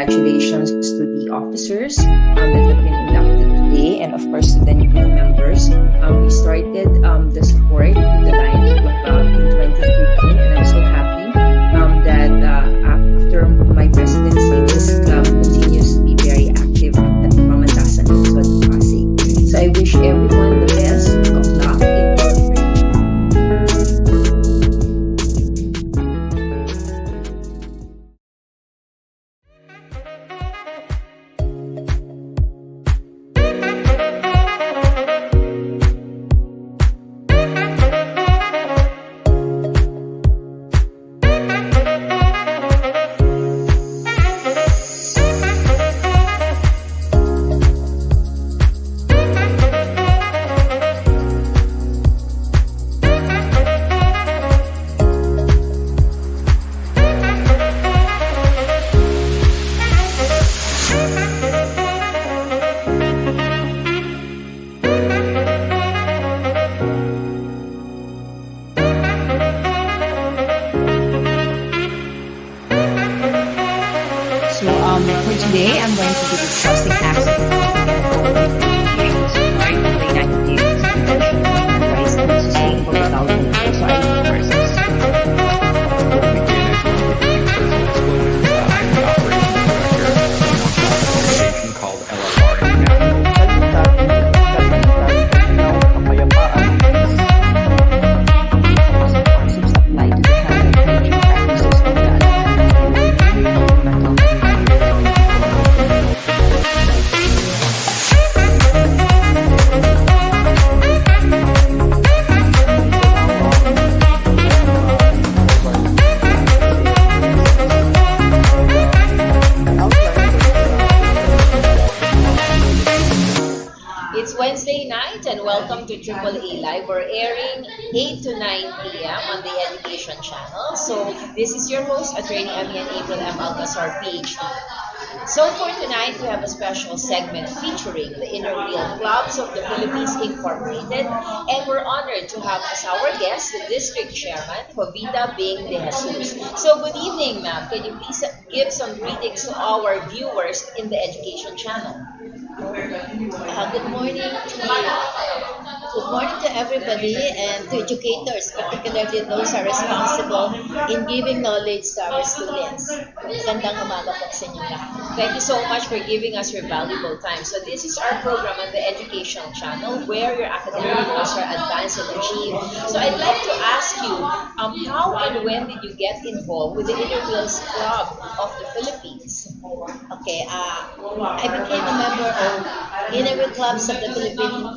congratulations to the officers that have been inducted today, and of course to the new members. We started the support to the Lions Club in 2013, and I'm so happy that after my presidency, this club continues to be very active at Pamantasan and Pasig. So I wish everyone the best of luck in your journey. For today, I'm going to be discussing acts of starting with the United Nations Convention on Rights and Sustainable Development. So I will first. I'm the operations director of an organization called LLR International. Concepts apply to the health and hygiene practices of the It's Wednesday night and welcome to AAA Live. We're airing 8 to 9 p.m. on the Education Channel. So this is your host, Attorney Amian April M. Alcazar, PhD. So for tonight, we have a special segment featuring the Inner Wheel Clubs of the Philippines Incorporated, and we're honored to have as our guest the District Chairman, Jovita Bing de Jesus. So good evening, ma'am. Can you please give some greetings to our viewers in the Education Channel? Good morning to everybody and to educators, particularly those who are responsible in giving knowledge to our students. Magandang umaga po sa inyong lahat. Thank you so much for giving us your valuable time. So this is our program on the Educational Channel where your academic goals are advanced and achieved. So I'd like to ask you, how and when did you get involved with the Inner Wheels Club of the Philippines? Okay, I became a member of Inner Wheel Clubs of the Philippines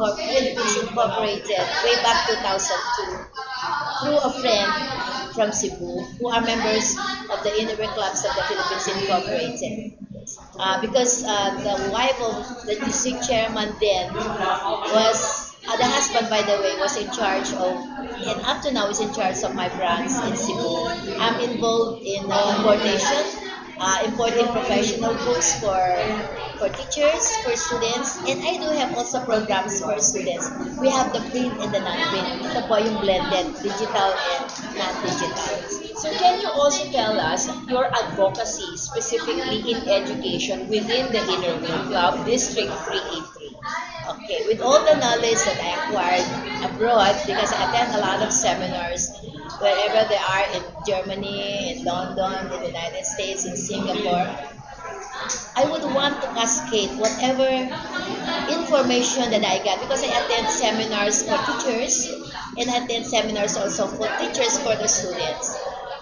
Incorporated way back 2002 through a friend from Cebu who are members of the Inner Wheel Clubs of the Philippines Incorporated. Because the wife of the district chairman then was, the husband by the way, was in charge of, and up to now is in charge of my branch in Cebu. I'm involved in importing professional books for teachers, for students, and I do have also programs for students. We have the print and the non-print. Ito po yung blended, digital and non-digital. So can you also tell us your advocacy specifically in education within the Inner Wheel Club, District 383? Okay, with all the knowledge that I acquired abroad, because I attend a lot of seminars wherever they are in Germany, in London, in the United States, in Singapore, I would want to cascade whatever information that I got, because I attend seminars for teachers and I attend seminars also for teachers for the students.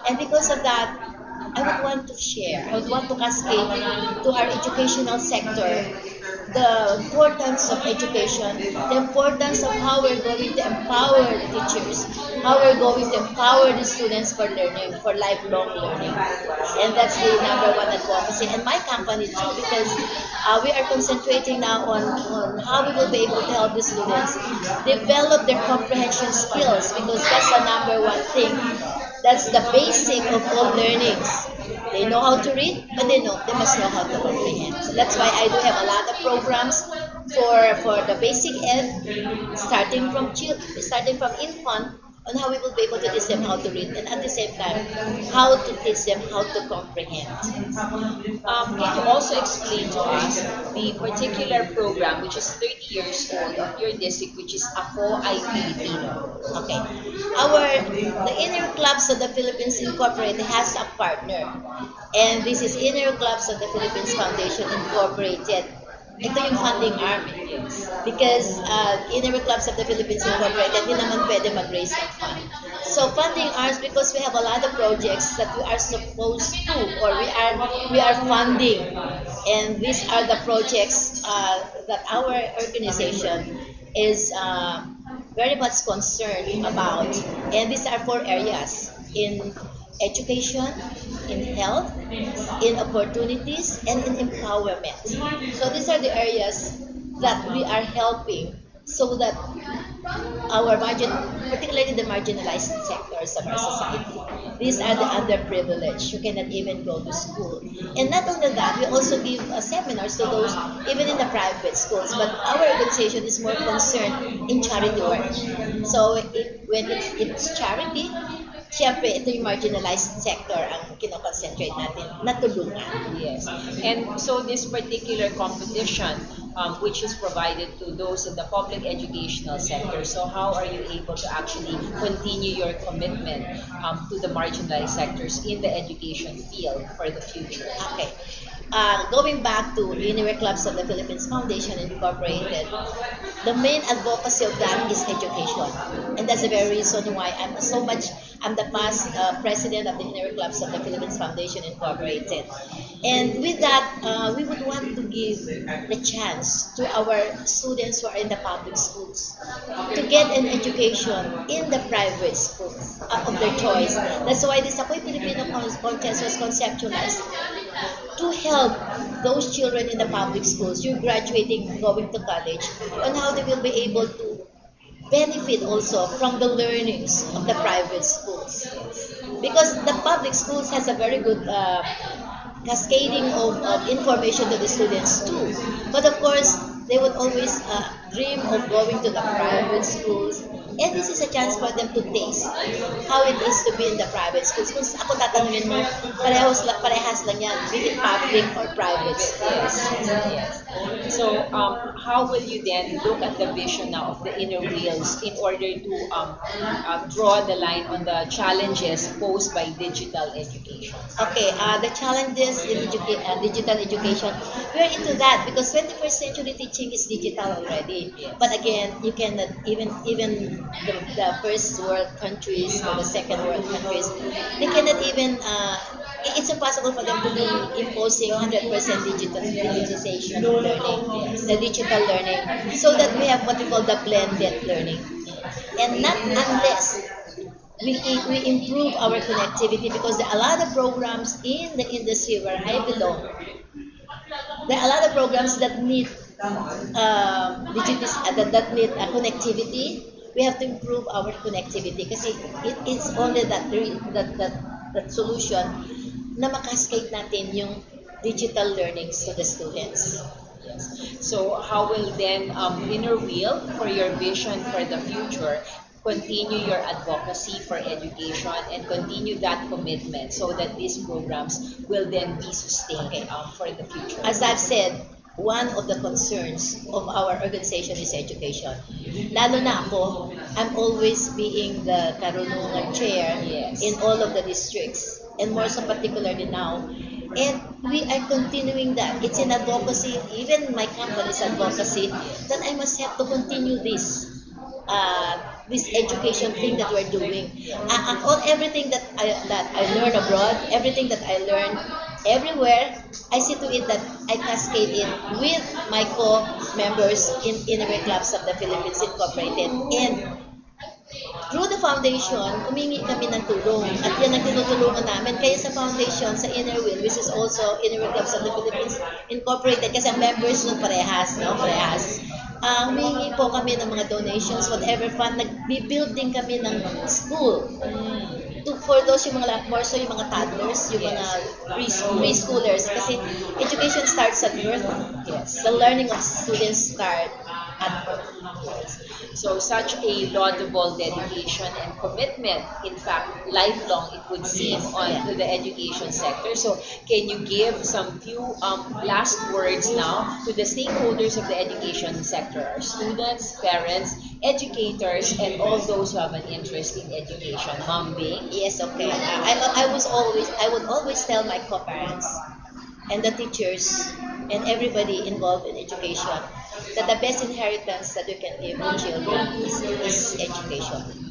And because of that, I would want to share, I would want to cascade to our educational sector the importance of education, the importance of how we're going to empower the teachers, how we're going to empower the students for learning, for lifelong learning. And that's the number one advocacy. And my company too, because we are concentrating now on how we will be able to help the students develop their comprehension skills, because that's the number one thing. That's the basic of all learnings. They know how to read, but they must know how to comprehend. So that's why I do have a lot of programs for the basic ed, starting from infant on how we will be able to teach them how to read, and at the same time, how to teach them how to comprehend. Can you also explain to us the particular program which is 30 years old of your district, which is Ako ay Pilipino? Okay. The Inner Clubs of the Philippines Incorporated has a partner. And this is Inner Clubs of the Philippines Foundation Incorporated. Ito yung funding arm. Because Inner Clubs of the Philippines Incorporated, hindi naman pwede mag-raise ng fund. So funding arms, because we have a lot of projects that we are supposed to, or we are funding. And these are the projects that our organization is very much concerned about. And these are 4 areas: in education, in health, in opportunities, and in empowerment. So these are the areas that we are helping, so that particularly the marginalized sectors of our society, these are the underprivileged who cannot even go to school. And not only that, we also give seminars to those even in the private schools. But our organization is more concerned in charity work. So when it's charity, siyempre, ito yung marginalized sector ang kinoconcentrate natin na tulungan. Yes. And so this particular competition, which is provided to those in the public educational sector, so how are you able to actually continue your commitment to the marginalized sectors in the education field for the future? Okay. Going back to Inner Clubs of the Philippines Foundation Incorporated, the main advocacy of that is education. And that's the very reason why I'm the past president of the Inner Clubs of the Philippines Foundation Incorporated. And with that, we would want to give the chance to our students who are in the public schools to get an education in the private schools of their choice. That's why this Ako'y Pilipino Contest was conceptualized to help those children in the public schools, you're graduating, going to college, on how they will be able to benefit also from the learnings of the private schools. Because the public schools has a very good cascading of information to the students too. But of course, they would always dream of going to the private schools. And this is a chance for them to taste how it is to be in the private schools. Kung ako tatanungin mo, parehas lang yan, be it public or private schools. Yes. So, how will you then look at the vision now of the Inner Wheels in order to draw the line on the challenges posed by digital education? Okay, the challenges in digital education, we're into that because 21st century teaching is digital already. But again, you cannot even the first world countries or the second world countries, they cannot even it's impossible for them to be imposing 100% digitization of learning, the digital learning, so that we have what we call the blended learning. And not unless we improve our connectivity, because there are a lot of programs in the industry where I belong. There are a lot of programs that need that need connectivity. We have to improve our connectivity kasi it's only that solution na makascade natin yung digital learnings to the students. Yes. So, how will then Inner Wheel, for your vision for the future, continue your advocacy for education and continue that commitment so that these programs will then be sustained for the future? As I've said, one of the concerns of our organization is education. Lalo na ako, I'm always being the karunungan chair in all of the districts, and more so particularly now. And we are continuing that. It's an advocacy, even my company's advocacy, that I must have to continue this education thing that we're doing. Everything that I learn abroad, everything that I learn everywhere, I see to it that I cascade it with my co-members in Inner Clubs of the Philippines Incorporated. And through the foundation, humingi kami ng tulong. At yan ang tinutulungan namin. Kaya sa foundation, sa Inner Wheel, which is also Inner Clubs of the Philippines Incorporated, kasi ang members nun parehas, no? Parehas. Humingi po kami ng mga donations, whatever fund. Nag-build din kami ng school. For those yung mga more so yung mga toddlers, yung mga preschoolers, kasi education starts at birth. Yes, the learning of students start at home. So such a laudable dedication and commitment, in fact, lifelong it would seem Yes, on to yeah. the education sector. So can you give some few last words now to the stakeholders of the education sector, our students, parents, educators, and all those who have an interest in education? Mom Bing? Yes, okay. I would always tell my co-parents and the teachers and everybody involved in education that the best inheritance that you can give to children is education.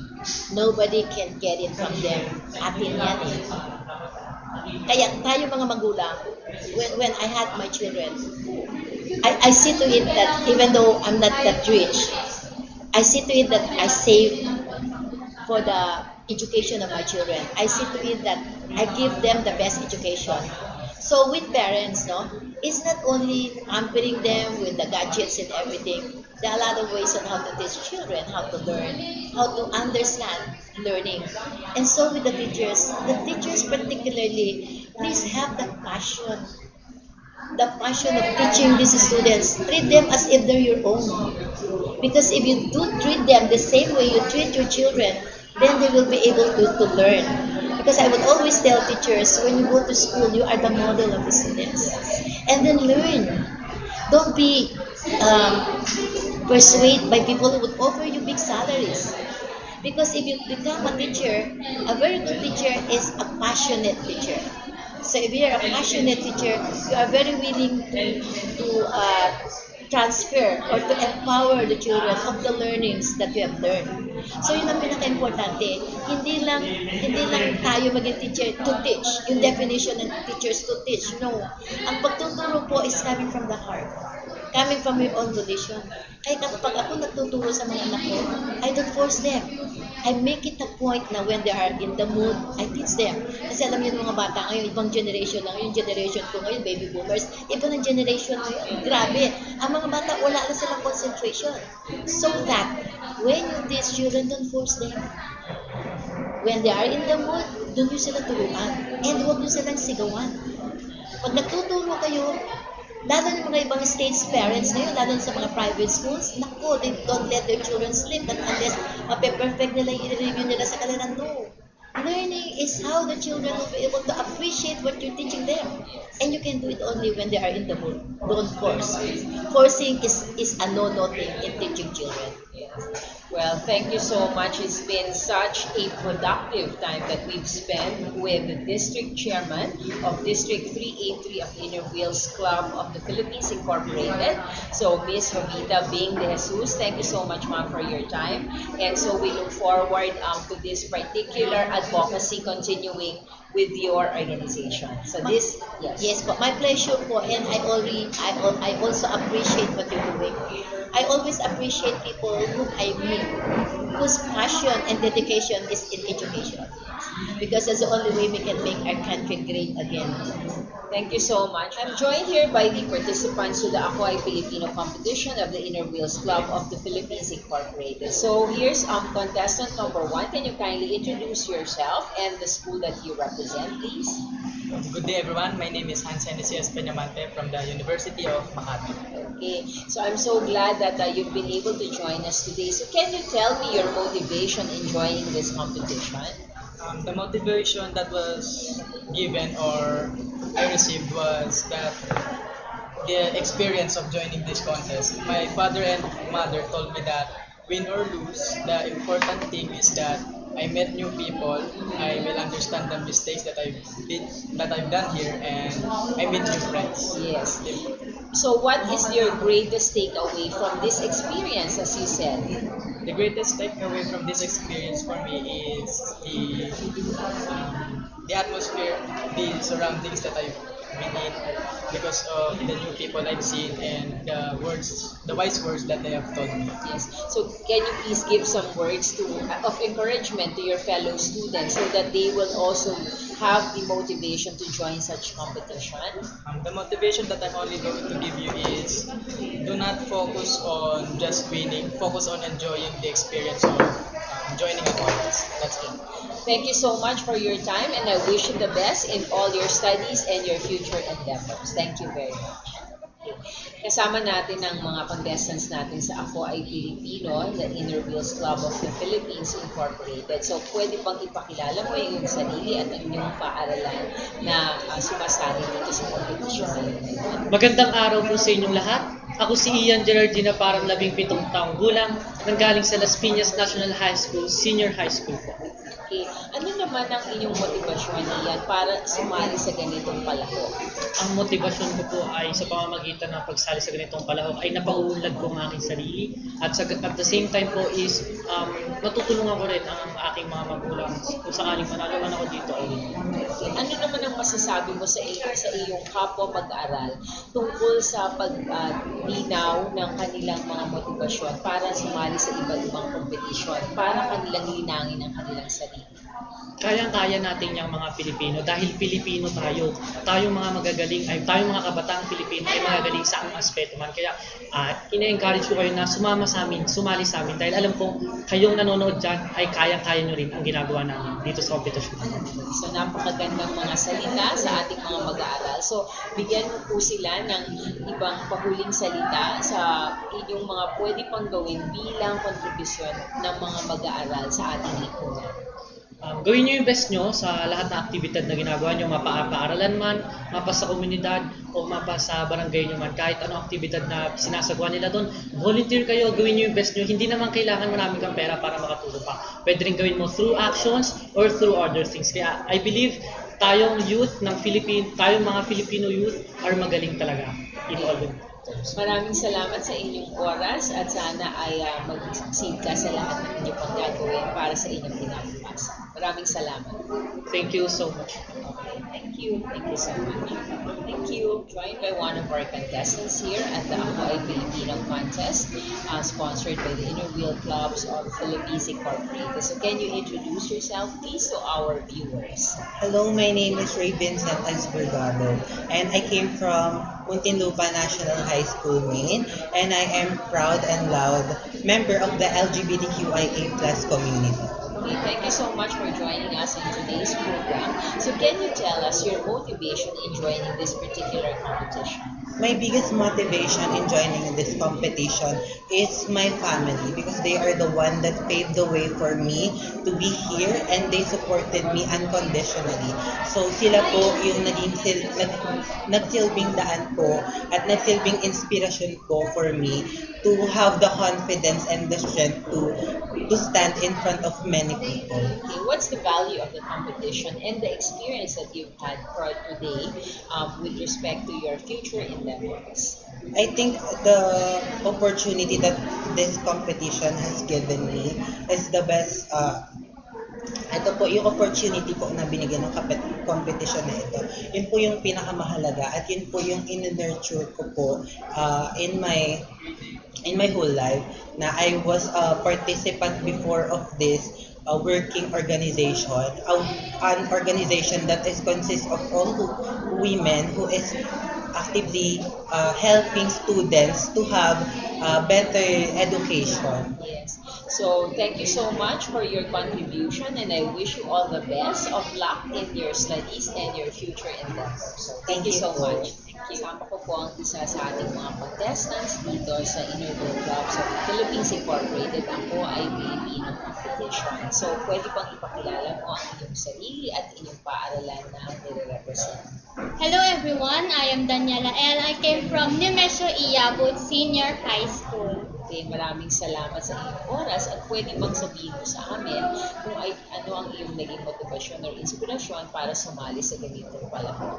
Nobody can get it from them. Atin yan eh. Kaya tayo mga magulang, when I had my children, I see to it that even though I'm not that rich, I see to it that I save for the education of my children. I see to it that I give them the best education. So with parents, no, it's not only pampering them with the gadgets and everything. There are a lot of ways on how to teach children how to learn, how to understand learning. And so with the teachers particularly, please have the passion of teaching these students. Treat them as if they're your own. Because if you do treat them the same way you treat your children, then they will be able to learn. Because I would always tell teachers, when you go to school, you are the model of the students. And then learn. Don't be persuaded by people who would offer you big salaries. Because if you become a teacher, a very good teacher is a passionate teacher. So if you're a passionate teacher, you are very willing to transfer or to empower the children of the learnings that you have learned. So yun ang pinaka-importante. Hindi lang tayo maging teacher to teach. Yung definition ng teachers to teach. No. Ang pagtuturo po is coming from the heart. Coming from your own volition. Kaya kapag ako nagtuturo sa mga anak ko, I don't force them. I make it a point na when they are in the mood, I teach them. Kasi alam niyo ng mga bata ngayon, ibang generation lang. Yung generation ko ngayon, baby boomers, iba ng generation ngayon. Grabe. Ang mga bata, wala na silang concentration. So that, when you teach children, don't force them. When they are in the mood, doon nyo sila turuan. And huwag nyo silang sigawan. Pag nagtuturo kayo, lalo ng mga ibang states parents ngayon, lalo sa mga private schools, naku, they don't let their children sleep unless mape-perfect nila yung i-review nila sa kanila. No. Learning is how the children will be able to appreciate what you're teaching them. And you can do it only when they are in the mood. Don't force. Forcing is a no-no thing in teaching children. Well, thank you so much. It's been such a productive time that we've spent with the District Chairman of District 383 of Inner Wheels Club of the Philippines Incorporated. So, Miss Jovita Bing de Jesus, thank you so much, ma'am, for your time. And so we look forward to this particular advocacy continuing with your organization. So this, yes. Yes po, my pleasure po, and I also appreciate what you're doing. I always appreciate people whom I meet, whose passion and dedication is in education. Because that's the only way we can make our country great again. Thank you so much. I'm joined here by the participants to the Ako Ay Pilipino competition of the Inner Wheels Club of the Philippines Incorporated. So here's contestant number 1. Can you kindly introduce yourself and the school that you represent, please? Good day everyone, my name is Vincent Esporgado from the University of Makati. Okay, so I'm so glad that you've been able to join us today. So can you tell me your motivation in joining this competition? The motivation that was given or I received was that the experience of joining this contest. My father and mother told me that win or lose, the important thing is that I met new people, I will understand the mistakes that I've done here, and I meet new friends. Yes. So what is your greatest takeaway from this experience, as you said? The greatest takeaway from this experience for me is the atmosphere, the surroundings that I've been in, because of the new people I've seen and the wise words that they have taught me. Yes. So can you please give some words of encouragement to your fellow students so that they will also have the motivation to join such competition? The motivation that I'm only going to give you is do not focus on just winning, focus on enjoying the experience of joining a contest. That's it. Thank you so much for your time, and I wish you the best in all your studies and your future endeavors. Thank you very much. Okay. Kasama natin ang mga contestants natin sa Ako ay Pilipino, the Inner Wheels Club of the Philippines Incorporated. So, pwede bang ipakilala mo yung iyong sarili at ang iyong paaralan na sumasali dito sa competition? Magandang araw po sa inyong lahat. Ako si Ian Gerardina, parang 17 taong gulang, nanggaling sa Las Piñas National High School, Senior High School po. Okay. Ano naman ang inyong motivasyon niyan para sumali sa ganitong palahok? Ang motivasyon ko po ay sa pamamagitan ng pagsali sa ganitong palahok ay napauunlad ko ang aking sarili at at the same time po is matutulungan ko rin ang aking mga magulang kung sakaling manalo man ako dito ay Okay. Ano naman ang masasabi mo sa iyong kapwa mag-aaral tungkol sa paglinaw ng kanilang mga motivasyon para sumali sa iba't ibang kompetisyon para kanilang linangin ang kanilang sarili? kayang-kaya natin yung mga Pilipino dahil Pilipino tayo. Tayong mga magagaling, ay tayong mga kabataang Pilipino ay magagaling sa ang aspeto man. Kaya ina-encourage ko kayo na sumama sa amin, sumali sa amin dahil alam kong kayong nanonood dyan ay kayang-kaya nyo rin ang ginagawa namin dito sa competition. So napakagandang mga salita sa ating mga mag-aaral. So bigyan mo po sila ng ibang pahuling salita sa inyong mga pwede pang gawin bilang kontribusyon ng mga mag-aaral sa ating lipunan. Gawin nyo yung best nyo sa lahat na aktibidad na ginagawa nyo, mapa-paaralan man, mapa sa komunidad, o mapa sa barangay nyo man, kahit anong aktibidad na sinasagawa nila doon, volunteer kayo, gawin nyo yung best nyo. Hindi naman kailangan maraming kang pera para makatulong pa. Pwede rin gawin mo through actions or through other things. Kaya I believe tayong youth ng tayong mga Filipino youth are magaling talaga in all of them. Maraming salamat sa inyong oras at sana ay mag-succeed ka sa lahat ng inyong paggagawin para sa inyong pinapasan. Maraming salamat. Thank you so much. Okay, thank you. Thank you so much. Thank you. Joined by one of our contestants here at the Ako ay Pilipino Contest, sponsored by the Inner Wheel Clubs of Philippines Incorporated. So can you introduce yourself please to our viewers? Hello, my name is Vincent Esporgado, and I came from Muntinlupa National High School, Maine, and I am proud and loud member of the LGBTQIA+ community. Okay, thank you so much for joining us in today's program. So can you tell us your motivation in joining this particular competition? My biggest motivation in joining this competition is my family because they are the one that paved the way for me to be here and they supported me unconditionally. So sila po yung nagsilbing daan ko at nagsilbing inspiration ko for me to have the confidence and the strength to stand in front of many people. Okay, what's the value of the competition and the experience that you've had for today with respect to your future endeavors? I think the opportunity that this competition has given me is the best. Ito po yung opportunity po na binigyan ng competition na ito. Yun po yung pinakamahalaga at yun po yung in-nurture ko po in my whole life na I was a participant before of this working organization, an organization that is consists of all women who is actively helping students to have better education. Yes. So thank you so much for your contribution and I wish you all the best of luck in your studies and your future endeavors. So thank you so much. Kasama ko po ang isa sa ating mga contestants dito sa Inner Wheel Clubs of the Philippines Incorporated. Ako ay Pilipino Competition. So pwede bang ipakilala mo ang inyong sarili at inyong paaralan na nire-represent? Hello everyone, I am Daniela L. I came from Nemesio Iyabut Senior High School. Okay, maraming salamat sa inyong oras at pwede bang sabihin mo sa amin kung ano ang iyong naging motivasyon or inspirasyon para sumali sa ganitong palahok?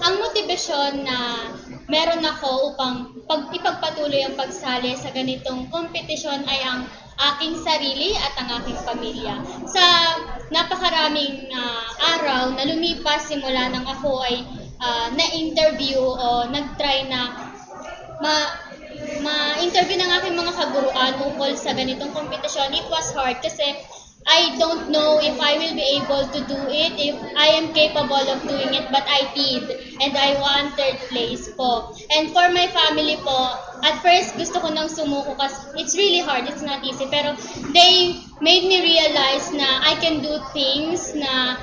Ang motibasyon na meron ako upang ipagpatuloy ang pagsali sa ganitong kompetisyon ay ang aking sarili at ang aking pamilya. Sa napakaraming araw na lumipas simula nang ako ay na-interview o nag-try na ma-interview ng aking mga kaguruan ukol sa ganitong kompetisyon, it was hard kasi I don't know if I will be able to do it, if I am capable of doing it, but I did. And I won third place po. And for my family po, at first gusto ko nang sumuko kasi it's really hard, it's not easy. Pero they made me realize na I can do things na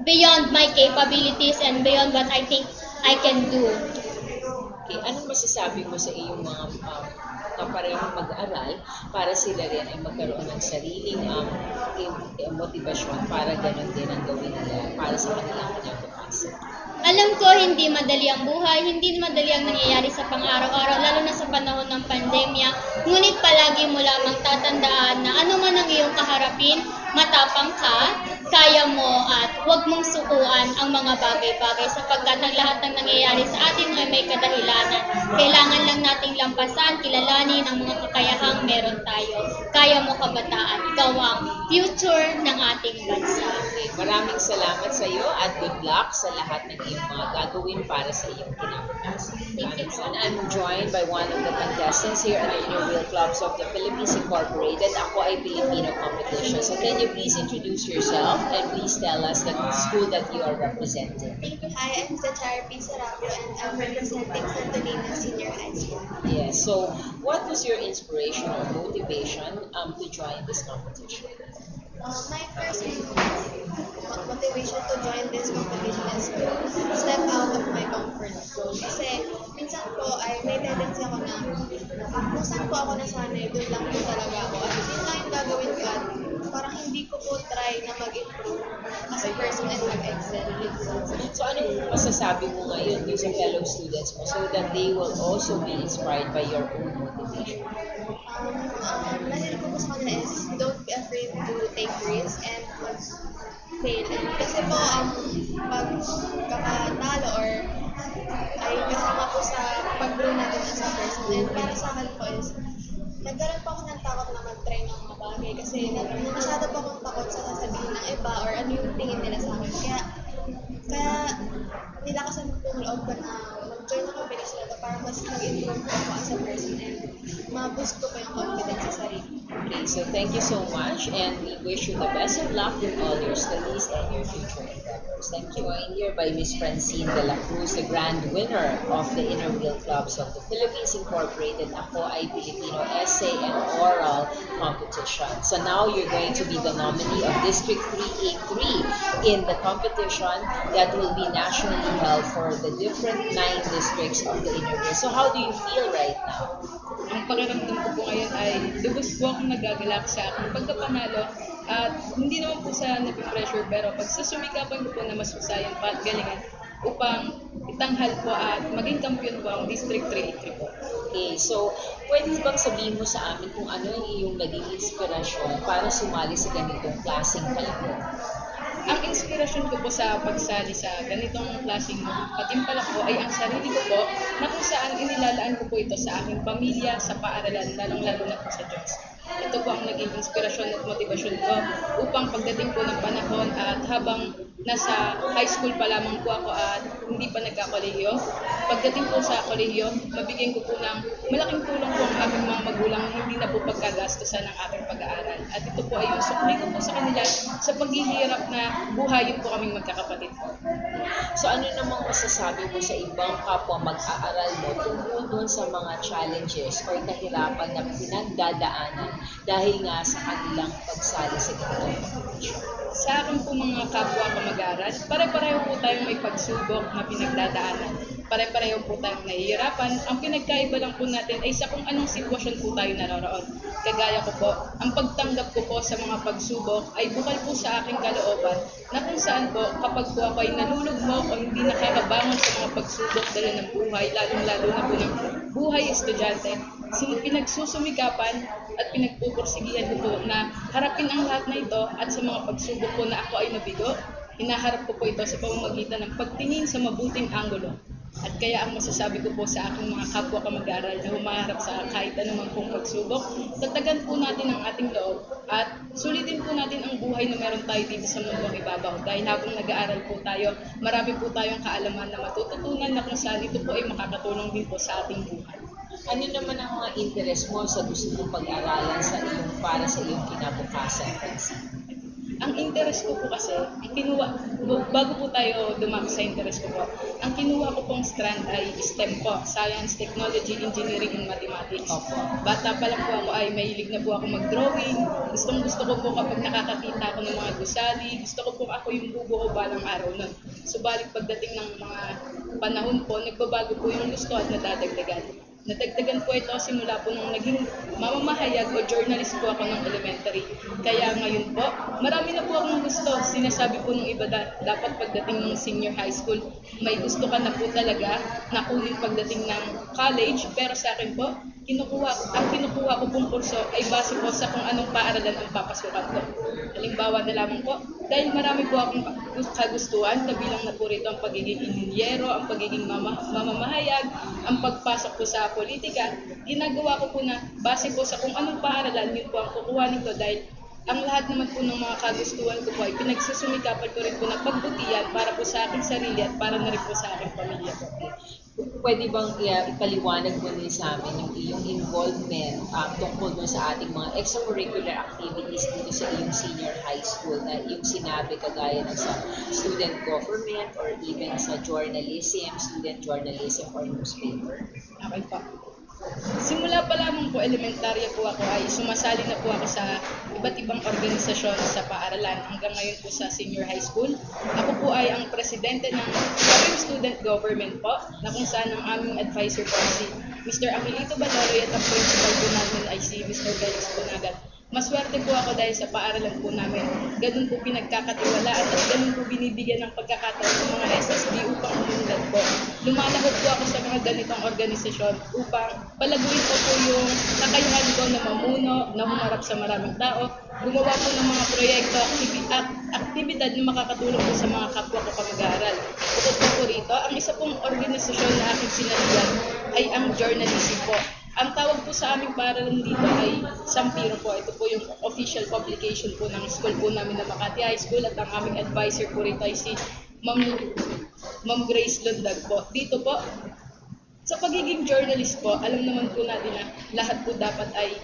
beyond my capabilities and beyond what I think I can do. Okay, anong masasabi masasabi mo sa iyong mga kaparehong mag-aral para sila rin ay magkaroon ng sariling motivasyon para ganun din ang gawin nila para sa kanilang kinabukasan? Alam ko hindi madali ang buhay, hindi madali ang nangyayari sa pang-araw-araw, lalo na sa panahon ng pandemya. Ngunit palagi mo lamang tatandaan na ano man ang iyong kaharapin, matapang ka, kaya mo at huwag mong sukuan ang mga bagay-bagay sapagkat ang lahat ng nangyayari sa atin ay may kadahilanan. Kailangan lang nating lampasan, kilalanin ang mga kakayahang meron tayo. Kaya mo kabataan, ikaw ang future ng ating bansa. Maraming salamat sa iyo at good luck sa lahat ng iyong mga gagawin para sa iyong kinabukasan. Maraming salamat. I'm joined by one of the contestants here at the Inner Wheel Clubs of the Philippines Incorporated. Ako ay Pilipino Competition. So can you please introduce yourself and please tell us the school that you are representing? Hi, I'm Zachary P. Sarabio and I'm representing Santo Niño Senior High School. Yes. So what was your inspiration or motivation to join this competition? My first motivation to join this competition is to step out of my comfort zone. Kasi minsan po ay may tendency ako na kung saan po ako nasanay, doon lang po talaga ako. At yun lang yung gagawin ko at parang hindi ko po try na mag-improve as a person and mag-excel. So anong masasabi mo ngayon dun sa fellow students mo so that they will also be inspired by your own motivation? Message ko po sa kanila is don't be afraid to take risks and mag-fail. Kasi po, pag kakatalo or ay kasama po sa pag-grow natin as a person. And para sa akin po is, nagkaroon po ako ng takot na mag-try ng mga bagay kasi masyado po akong takot sa sasabihin ng iba or ano yung tingin nila sa akin. Kaya nilakasan ko yung loob ko na mag-join ng competition na to para mas mag-improve po ako as a person and ma-boost ko po yung confidence sa sarili. Okay, so thank you so much and we wish you the best of luck in all your studies and your future endeavors. Thank you. Joined here by Miss Francine de la Cruz, the grand winner of the Inner Wheel Clubs of the Philippines Incorporated. Ako ay Filipino Essay and Oral Competition. So now you're going to be the nominee of District 3A3 in the competition that will be nationally held for the different 9 districts of the Inner Wheel. So how do you feel right now? Ang pakiramdam ko po ngayon ay lubos po akong nagagalak sa aking pagkapanalo at hindi naman po sa napipressure pero pag sa sumikapan ko po na mas husayan pa at galingan upang itanghal po at maging kampiyon po ang District 3 po. Okay, so pwede bang sabihin mo sa amin kung ano yung iyong naging inspirasyon para sumali sa ganitong klaseng palaro? Ang inspirasyon ko po sa pagsali sa ganitong klaseng patimpalak po ay ang sarili ko po na kung saan inilalaan ko po ito sa aking pamilya, sa paaralan, lalong-lalo na po sa Diyos. Ito po ang naging inspirasyon at motivasyon ko upang pagdating po ng panahon at habang nasa high school pa lamang po ako at hindi pa nagkakolehiyo, pagdating po sa kolehiyo, mabigyan ko po ng malaking tulong po ang aking mga magulang na hindi na po pagkagastusan ng aking pag-aaral. At ito po ay yung sukli ko po sa kanila sa paghihirap na buhayin po kaming magkakapatid po. So ano namang masasabi mo sa ibang kapwa mag-aaral mo tungkol doon sa mga challenges o kahirapan na pinagdadaanan dahil nga sa kanilang pagsali sa ganitong competition? Sa akin po mga kapwa ko mag-aaral, pare-pareho po tayong may pagsubok na pinagdadaanan. Pare-pareho po tayong nahihirapan. Ang pinagkaiba lang po natin ay sa kung anong sitwasyon po tayo naroroon. Kagaya ko po, ang pagtanggap ko po sa mga pagsubok ay bukal po sa aking kalooban na kung saan po kapag po ako ay nalulugmok o hindi nakakabangon sa mga pagsubok dala ng buhay, lalong-lalo na po ng buhay estudyante, pinagsusumikapan at pinagpupursigihan ko po na harapin ang lahat na ito at sa mga pagsubok po na ako ay nabigo, hinaharap ko po ito sa pamamagitan ng pagtingin sa mabuting anggulo. At kaya ang masasabi ko po sa aking mga kapwa kamag-aral na humaharap sa kahit anumang pong pagsubok, tatagan po natin ang ating loob at sulitin po natin ang buhay na meron tayo dito sa mundong ibabaw. Dahil habang nag-aaral po tayo, marami po tayong kaalaman na matututunan na kung saan ito po ay makakatulong din po sa ating buhay. Ano naman ang mga interest mo sa gusto mong pag-aralan sa iyong para sa iyong kinabukasan? Ang interest ko po kasi, bago po tayo dumako sa interest ko po, ang kinuha ko pong strand ay STEM po, Science, Technology, Engineering, and Mathematics. Opo. Bata pa lang po ako ay mahilig na po ako mag-drawing. Gusto ko po kapag nakakakita ako ng mga gusali, gusto ko po ako yung bubuo balang araw nun. Subalit pagdating ng mga panahon po, nagbabago po yung gusto at nadadagdagan. Nadagdagan po ito simula po nung naging mamamahayag o journalist po ako ng elementary. Kaya ngayon po, marami na po akong gusto. Sinasabi po ng iba dapat pagdating ng senior high school, may gusto ka na po talaga na kunin pagdating ng college. Pero sa akin po, ang kinukuha ko pong kurso ay base po sa kung anong paaralan ang papasukan ko. Halimbawa na lamang po, dahil marami po akong kagustuhan, kabilang na po rito ang pagiging inhinyero, ang pagiging mamamahayag, ang pagpasok po sa politika, ginagawa ko po na base po sa kung anong paaralan, yun po ang kukuhanin ko dahil ang lahat naman po ng mga kagustuhan ko po ay pinagsusumikapan ko rin po na pagbutihan para po sa aking sarili at para na rin po sa aking pamilya po. Pwede bang ipaliwanag mo din sa amin yung iyong involvement tungkol mo sa ating mga extracurricular activities dito sa iyong senior high school na yung sinabi kagaya ng sa student government or even sa journalism, student journalism or newspaper? Okay po. Simula pa lamang po, elementarya po ako ay sumasali na po ako sa iba't ibang organisasyon sa paaralan hanggang ngayon po sa senior high school. Ako po ay ang presidente ng student government po na kung saan ang aming advisor po si Mr. Aquilito Baloroy at ang principal po namin ay si Mr. Felix Punagat. Maswerte po ako dahil sa paaralan po namin. Ganun po pinagkakatiwalaan at ganun po binibigyan ng pagkakataon ng mga SSB upang umunlad po. Lumalahok po ako sa mga ganitong organisasyon upang palaguin po yung kakayuhan ko na mamuno, na humarap sa maraming tao, gumawa po ng mga proyekto, aktibidad na makakatulong po sa mga kapwa ko pag-aaral. Bukod po rito, ang isa pong organisasyon na aking sinalihan ay ang journalism po. Ang tawag po sa aming paaralan dito ay Sampiro po. Ito po yung official publication po ng school po namin na Makati High School at ang aming advisor po rito ay si Ma'am Grace Lundag po. Dito po, sa pagiging journalist po, alam naman po natin na lahat po dapat ay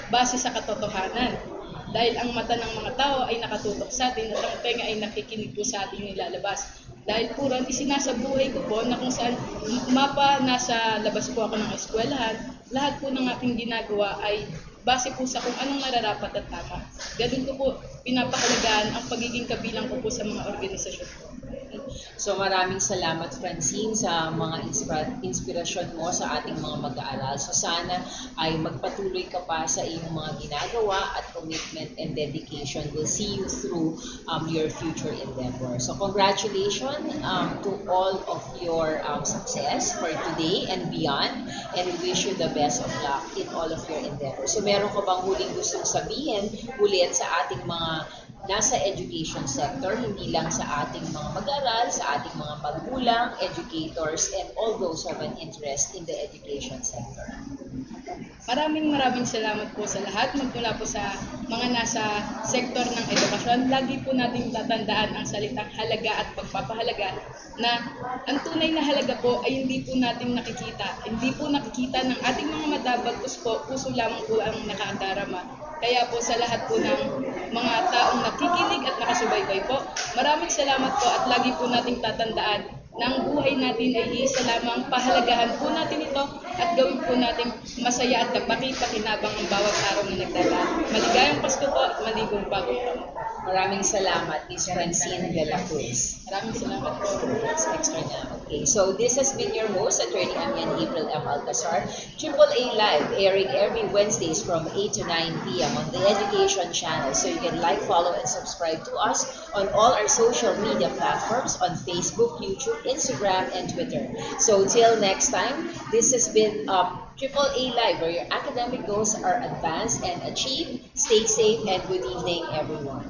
base sa katotohanan. Dahil ang mata ng mga tao ay nakatutok sa atin at ang tenga ay nakikinig po sa ating nilalabas. Dahil po ron, isinasabuhay ko po na kung saan nasa labas po ako ng eskwelahan, lahat po ng aking ginagawa ay base po sa kung anong nararapat at tama. Ganun ko po pinapahalagaan ang pagiging kabilang ko po sa mga organisasyon. So maraming salamat Francine sa mga inspirasyon mo sa ating mga mag-aaral. So sana ay magpatuloy ka pa sa iyong mga ginagawa at commitment and dedication will see you through your future endeavor. So congratulations to all of your success for today and beyond, and we wish you the best of luck in all of your endeavors. So meron ka bang huling gustong sabihin ulit sa ating mga nasa education sector, hindi lang sa ating mga mag-aral, sa ating mga magulang, educators, and all those who have an interest in the education sector? Maraming salamat po sa lahat magmula po sa mga nasa sektor ng edukasyon. Lagi po natin tatandaan ang salitang halaga at pagpapahalaga na ang tunay na halaga po ay hindi po natin nakikita. Hindi po nakikita ng ating mga mata, bagkus po, puso lamang po ang nakadarama. Kaya po sa lahat po ng mga taong nakikinig at nakasubaybay po, maraming salamat po at lagi po nating tatandaan na ang buhay natin ay isa lamang, pahalagahan po natin ito at gawin po natin masaya at kapaki-pakinabang ang bawat araw na nagdadaan. Maligayang Pasko po at maligong bagong taon. Maraming salamat, Ms. Francine de la Cruz. Maraming salamat po. That's extra na. Okay, so this has been your host, Attorney Amian April M. Alcazar, AAA Live, airing every Wednesdays from 8 to 9 p.m. on the Education Channel. So you can like, follow, and subscribe to us on all our social media platforms on Facebook, YouTube, Instagram, and Twitter. So till next time, this has been AAA Live, where your academic goals are advanced and achieved. Stay safe and good evening, everyone.